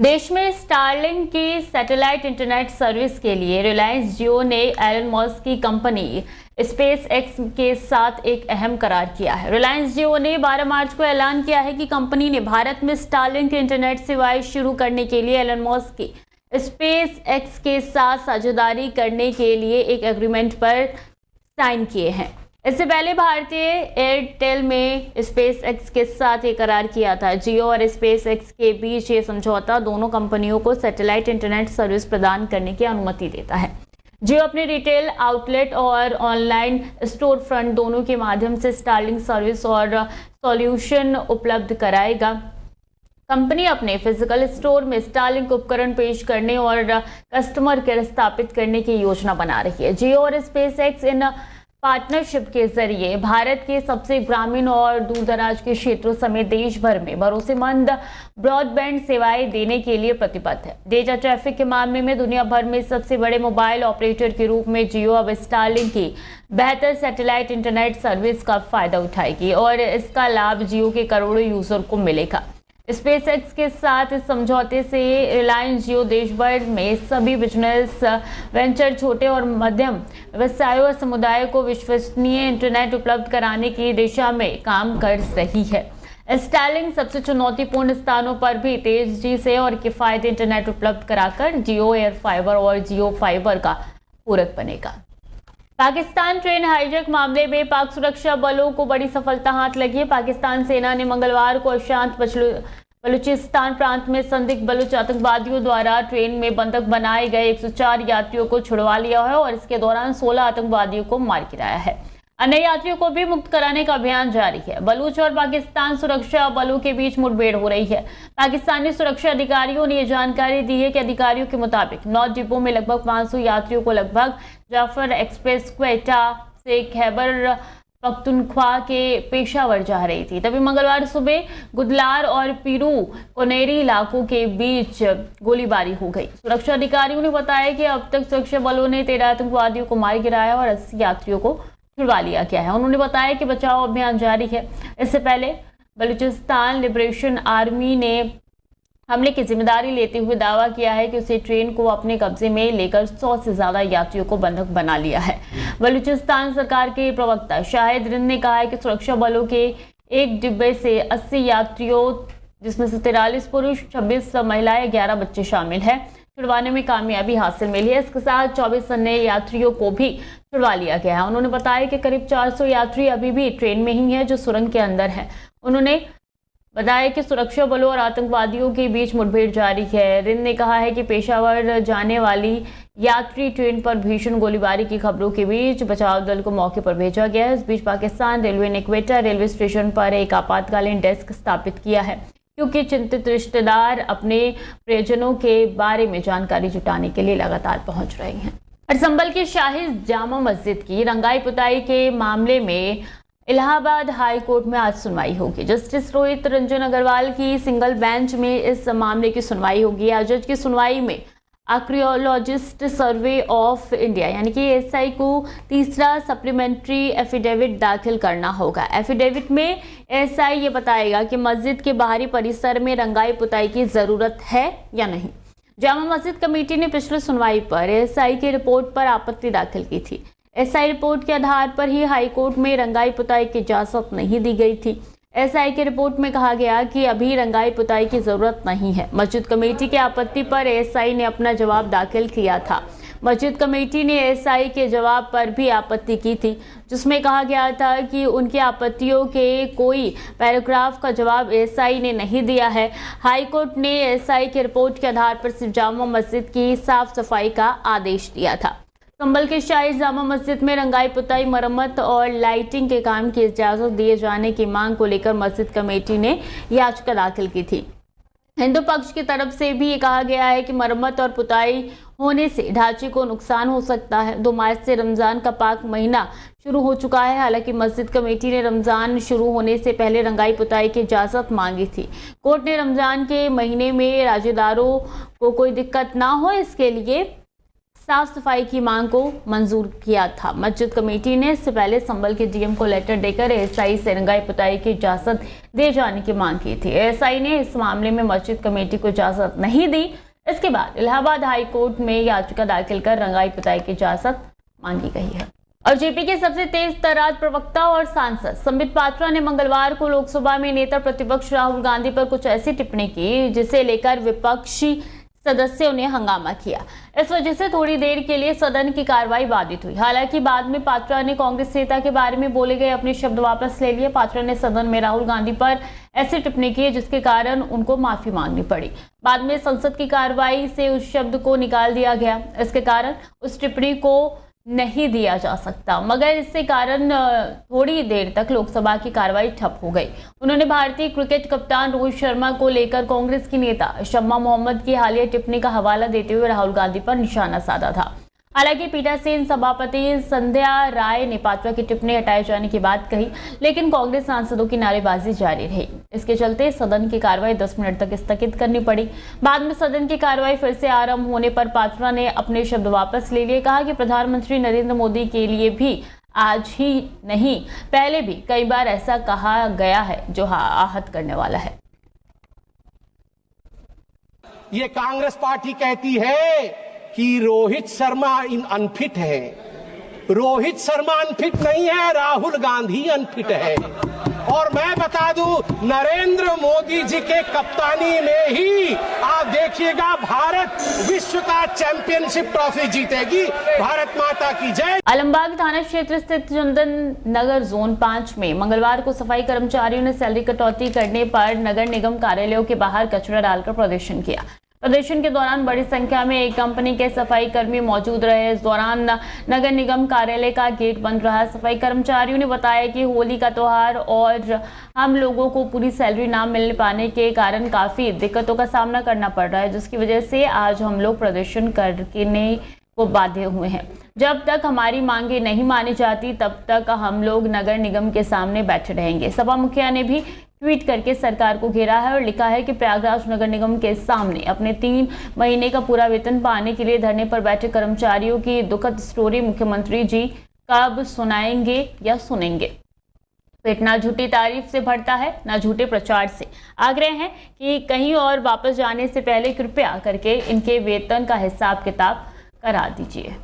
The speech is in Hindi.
देश में स्टारलिंक की सैटेलाइट इंटरनेट सर्विस के लिए रिलायंस जियो ने एलन मस्क की कंपनी स्पेस एक्स के साथ एक अहम करार किया है। रिलायंस जियो ने 12 मार्च को ऐलान किया है कि कंपनी ने भारत में स्टारलिंक इंटरनेट सेवाएं शुरू करने के लिए एलन मस्क की स्पेस एक्स के साथ साझेदारी करने के लिए एक एग्रीमेंट पर साइन किए हैं। इससे पहले भारतीय एयरटेल में स्पेस एक्स के साथ ये करार किया था। जियो और स्पेस एक्स के बीच ये समझौता दोनों कंपनियों को सैटेलाइट इंटरनेट सर्विस प्रदान करने की अनुमति देता है। जियो अपने रिटेल आउटलेट और ऑनलाइन स्टोर फ्रंट दोनों के माध्यम से स्टारलिंक सर्विस और सॉल्यूशन उपलब्ध कराएगा। कंपनी अपने फिजिकल स्टोर में स्टारलिंक उपकरण पेश करने और कस्टमर केयर स्थापित करने की योजना बना रही है। जियो और स्पेस एक्स इन पार्टनरशिप के जरिए भारत के सबसे ग्रामीण और दूरदराज के क्षेत्रों समेत देश भर में भरोसेमंद ब्रॉडबैंड सेवाएं देने के लिए प्रतिबद्ध है। डेटा ट्रैफिक के मामले में दुनिया भर में सबसे बड़े मोबाइल ऑपरेटर के रूप में जियो अब स्टारलिंक की बेहतर सैटेलाइट इंटरनेट सर्विस का फायदा उठाएगी और इसका लाभ जियो के करोड़ों यूजर को मिलेगा। स्पेस एक्स के साथ इस समझौते से रिलायंस जियो देश भर में सभी बिजनेस वेंचर, छोटे और मध्यम व्यवसायों और समुदाय को विश्वसनीय इंटरनेट उपलब्ध कराने की दिशा में काम कर रही है। स्टारलिंक सबसे चुनौतीपूर्ण स्थानों पर भी तेजी से और किफायती इंटरनेट उपलब्ध कराकर जियो एयर फाइबर और जियो फाइबर का पूरक बनेगा। पाकिस्तान ट्रेन हाईजैक मामले में पाक सुरक्षा बलों को बड़ी सफलता हाथ लगी है। पाकिस्तान सेना ने मंगलवार को अशांत बलूचिस्तान प्रांत में संदिग्ध बलूच आतंकवादियों द्वारा ट्रेन में बंधक बनाए गए 104 यात्रियों को छुड़वा लिया है और इसके दौरान 16 आतंकवादियों को मार गिराया है। अन्य यात्रियों को भी मुक्त कराने का अभियान जारी है। बलूच और पाकिस्तान सुरक्षा बलों के बीच मुठभेड़ हो रही है। पाकिस्तानी सुरक्षा अधिकारियों ने यह जानकारी दी है कि अधिकारियों के मुताबिक 9 डिब्बों में लगभग 500 यात्रियों को लगभग जाफर एक्सप्रेस क्वेटा से खैबर पख्तूनख्वा के पेशावर जा रही थी। तभी मंगलवार सुबह गुदलार और पीरू कोनेरी इलाकों के बीच गोलीबारी हो गई। सुरक्षा अधिकारियों ने बताया कि अब तक सुरक्षा बलों ने 13 आतंकवादियों को मार गिराया और 80 यात्रियों को छुड़वा लिया गया है। उन्होंने बताया कि बचाव अभियान जारी है। इससे पहले बलूचिस्तान लिबरेशन आर्मी ने हमले की जिम्मेदारी लेते हुए दावा किया है कि उसे ट्रेन को अपने कब्जे में लेकर 100 से ज्यादा यात्रियों को बंधक बना लिया है। बलूचिस्तान सरकार के प्रवक्ता शाहिद रिंद ने कहा है कि सुरक्षा बलों के एक डिब्बे से 80 यात्रियों, जिसमें से 43 पुरुष, 26 महिलाएं, 11 बच्चे शामिल हैं, छुड़वाने में कामयाबी हासिल मिली है। इसके साथ 24 अन्य यात्रियों को भी छुड़वा लिया गया है। उन्होंने बताया कि करीब 400 यात्री अभी भी ट्रेन में ही हैं जो सुरंग के अंदर हैं। उन्होंने बताया कि सुरक्षा बलों और आतंकवादियों के बीच मुठभेड़ जारी है। रिंद ने कहा है कि पेशावर जाने वाली यात्री ट्रेन पर भीषण गोलीबारी की खबरों के बीच बचाव दल को मौके पर भेजा गया है। इस बीच पाकिस्तान रेलवे ने क्वेटा रेलवे स्टेशन पर एक आपातकालीन डेस्क स्थापित किया है, क्योंकि चिंतित रिश्तेदार अपने परिजनों के बारे में जानकारी जुटाने के लिए लगातार पहुंच रहे हैं। और संभल की शाही जामा मस्जिद की रंगाई पुताई के मामले में इलाहाबाद हाई कोर्ट में आज सुनवाई होगी। जस्टिस रोहित रंजन अग्रवाल की सिंगल बेंच में इस मामले की सुनवाई होगी। आज जज की सुनवाई में आर्कियोलॉजिस्ट सर्वे ऑफ इंडिया यानी कि एएसआई को तीसरा सप्लीमेंट्री एफिडेविट दाखिल करना होगा। एफिडेविट में एएसआई ये बताएगा कि मस्जिद के बाहरी परिसर में रंगाई पुताई की जरूरत है या नहीं। जामा मस्जिद कमेटी ने पिछली सुनवाई पर एएसआई की रिपोर्ट पर आपत्ति दाखिल की थी। एसआई रिपोर्ट के आधार पर ही हाईकोर्ट में रंगाई पुताई की इजाजत नहीं दी गई थी। एसआई की रिपोर्ट में कहा गया कि अभी रंगाई पुताई की जरूरत नहीं है। मस्जिद कमेटी की आपत्ति पर एएसआई ने अपना जवाब दाखिल किया था। मस्जिद कमेटी ने एएसआई के जवाब पर भी आपत्ति की थी, जिसमें कहा गया था कि उनकी आपत्तियों के कोई पैराग्राफ का जवाब एएसआई ने नहीं दिया है। हाईकोर्ट ने एएसआई की रिपोर्ट के आधार पर सिर्फ जामा मस्जिद की साफ सफाई का आदेश दिया था। संभल के शाही जामा मस्जिद में रंगाई पुताई, मरम्मत और लाइटिंग के काम की इजाजत दिए जाने की मांग को लेकर मस्जिद कमेटी ने याचिका दाखिल की थी। हिंदू पक्ष की तरफ से भी ये कहा गया है कि मरम्मत और पुताई होने से ढांचे को नुकसान हो सकता है। 2 मार्च से रमजान का पाक महीना शुरू हो चुका है। हालांकि मस्जिद कमेटी ने रमजान शुरू होने से पहले रंगाई पुताई की इजाजत मांगी थी। कोर्ट ने रमजान के महीने में राजेदारों को कोई दिक्कत ना हो, इसके लिए साफ सफाई की मांग को मंजूर किया था। मस्जिद कमेटी ने इससे पहले संभल के डीएम को लेटर देकर एएसआई से रंगाई पुताई की इजाजत दे जाने की मांग की थी। एएसआई ने इस मामले में मस्जिद कमेटी को इजाजत नहीं दी। इसके बाद इलाहाबाद हाई कोर्ट में याचिका दाखिल कर रंगाई पुताई की इजाजत मांगी गई है। और जेपी के सबसे तेज तर्रार प्रवक्ता और सांसद संबित पात्रा ने मंगलवार को लोकसभा में नेता प्रतिपक्ष राहुल गांधी पर कुछ ऐसी टिप्पणी की जिसे लेकर विपक्षी सदस्यों ने हंगामा किया। इस वजह से थोड़ी देर के लिए सदन की कार्रवाई बाधित हुई। हालांकि बाद में पात्रा ने कांग्रेस नेता के बारे में बोले गए अपने शब्द वापस ले लिए। पात्रा ने सदन में राहुल गांधी पर ऐसी टिप्पणी की जिसके कारण उनको माफी मांगनी पड़ी। बाद में संसद की कार्रवाई से उस शब्द को निकाल दिया गया। इसके कारण उस टिप्पणी को नहीं दिया जा सकता, मगर इससे कारण थोड़ी देर तक लोकसभा की कार्रवाई ठप हो गई। उन्होंने भारतीय क्रिकेट कप्तान रोहित शर्मा को लेकर कांग्रेस की नेता शम्मा मोहम्मद की हालिया टिप्पणी का हवाला देते हुए राहुल गांधी पर निशाना साधा था। हालांकि पीठासीन सभापति संध्या राय ने पात्रा की टिप्पणी हटाए जाने की बात कही, लेकिन कांग्रेस सांसदों की नारेबाजी जारी रही। इसके चलते सदन की कार्रवाई 10 मिनट तक स्थगित करनी पड़ी। बाद में सदन की कार्रवाई फिर से आरंभ होने पर पात्रा ने अपने शब्द वापस ले लिए। कहा कि प्रधानमंत्री नरेंद्र मोदी के लिए भी आज ही नहीं, पहले भी कई बार ऐसा कहा गया है जो आहत करने वाला है। ये कांग्रेस पार्टी कहती है कि रोहित शर्मा अनफिट है। रोहित शर्मा अनफिट नहीं है, राहुल गांधी अनफिट है। और मैं बता दूं, नरेंद्र मोदी जी के कप्तानी में ही आप देखिएगा भारत विश्व का चैंपियनशिप ट्रॉफी जीतेगी। भारत माता की जय। आलमबाग थाना क्षेत्र स्थित चंदन नगर जोन 5 में मंगलवार को सफाई कर्मचारियों ने सैलरी कटौती करने पर नगर निगम कार्यालयों के बाहर कचरा डालकर प्रदर्शन किया। प्रदर्शन के दौरान बड़ी संख्या में एक कंपनी के सफाई कर्मी मौजूद रहे। इस दौरान नगर निगम कार्यालय का गेट बंद रहा। सफाई कर्मचारियों ने बताया कि होली का त्योहार और हम लोगों को पूरी सैलरी ना मिलने पाने के कारण काफी दिक्कतों का सामना करना पड़ रहा है, जिसकी वजह से आज हम लोग प्रदर्शन करने को बाध्य हुए हैं। जब तक हमारी मांगे नहीं मानी जाती तब तक हम लोग नगर निगम के सामने बैठे रहेंगे। सभा मुखिया ने भी ट्वीट करके सरकार को घेरा है और लिखा है कि प्रयागराज नगर निगम के सामने अपने 3 महीने का पूरा वेतन पाने के लिए धरने पर बैठे कर्मचारियों की दुखद स्टोरी मुख्यमंत्री जी कब सुनाएंगे या सुनेंगे। पेट ना झूठी तारीफ से भरता है ना झूठे प्रचार से। आग्रह है कि कहीं और वापस जाने से पहले कृपया करके इनके वेतन का हिसाब किताब करा दीजिए।